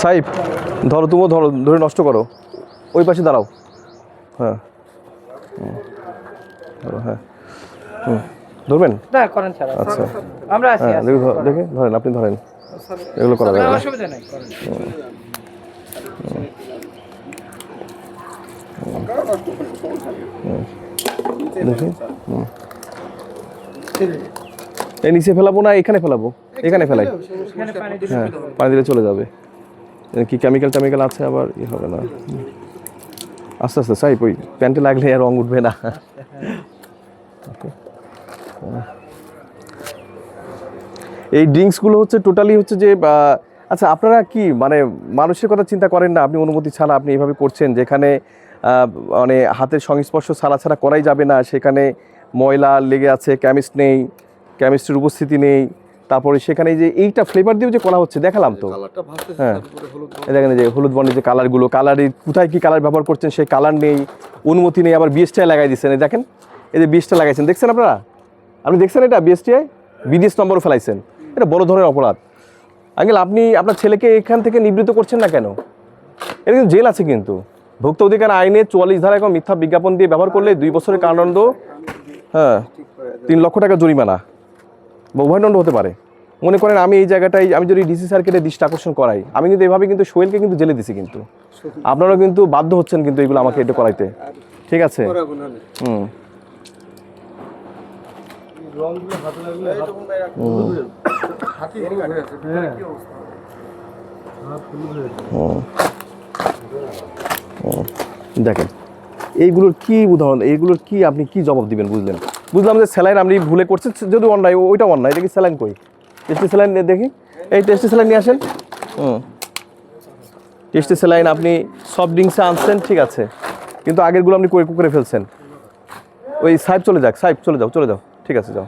সাইফ ধরো, তুমিও ধরো, ধরে নষ্ট করো। ওই পাশে দাঁড়াও। হ্যাঁ ধরো, হ্যাঁ ধরবেন। আচ্ছা হ্যাঁ দেখে ধরেন, আপনি ধরেন, এগুলো করা যাবে। দেখি এই নিচে ফেলাবো না এখানে ফেলাবো? এখানে ফেলাই, হ্যাঁ পানি দিলে চলে যাবে। কি কেমিক্যাল টেমিক্যাল আছে আবার হবে না। আস্তে আস্তে সাইপ, ওই প্যান্টে লাগলে আর রং উঠবে না। এই ড্রিঙ্কসগুলো হচ্ছে টোটালি হচ্ছে যে আচ্ছা আপনারা কি মানে মানুষের কথা চিন্তা করেন না? আপনি অনুমতি ছাড়া আপনি এইভাবে করছেন, যেখানে মানে হাতের সংস্পর্শ ছাড়া করাই যাবে না, সেখানে ময়লা লেগে আছে, কেমিস্ট নেই, কেমিস্ট্রির উপস্থিতি নেই, তারপরে সেখানে যে এইটা ফ্লেভার দিয়ে যে করা হচ্ছে দেখালাম তো। হ্যাঁ দেখেন যে হলুদ বর্ণের যে কালারগুলো, কালারের কোথায় কী কালার ব্যবহার করছেন সেই কালার নেই, অনুমতি নেই, আবার বিএসটিআই লাগাই দিচ্ছেন। এই দেখেন এই যে বিএসটিআই লাগাইছেন, দেখছেন আপনারা? আপনি দেখছেন এটা বিএসটিআই বিডিএস নম্বরও ফেলাইছেন, এটা বড় ধরনের অপরাধ। আঙ্কেল আপনি আপনার ছেলেকে এখান থেকে নিবৃত্ত করছেন না কেন? এটা কিন্তু জেল আছে কিন্তু, ভোক্তা অধিকার আইনে 44 ধারা এবং মিথ্যা বিজ্ঞাপন দিয়ে ব্যবহার করলে 2 বছরের কারাদণ্ড, হ্যাঁ 3 লক্ষ টাকা জরিমানা বা উভয়দণ্ড হতে পারে। মনে করেন আমি এই জায়গাটায় আমি যদি ডিসি সার্কিটে দৃষ্টি আকর্ষণ করাই, আমি কিন্তু এভাবে কিন্তু সোহেলকে কিন্তু জেলে দিছি, কিন্তু আপনারা কিন্তু বাধ্য হচ্ছেন কিন্তু এগুলো আমাকে এটা করাইতে, ঠিক আছে? দেখেন এইগুলোর কি উদাহরণ, এইগুলোর কি আপনি কি জবাব দিবেন? বুঝলাম যে স্যালাইন আপনি ভুলে করছেন, যদি অন্যায় ওইটা অন্যায়। এটা কি স্যালাইন কই? টেস্টি স্যালাইন দেখি, এই টেস্টি স্যালাইন নিয়ে আসেন। টেস্টি স্যালাইন আপনি সফট ড্রিঙ্কসে আনছেন, ঠিক আছে, কিন্তু আগেরগুলো আপনি করে ফেলছেন। ওই সাইপ চলে যাক, সাইপ চলে যাও, ঠিক আছে যাও।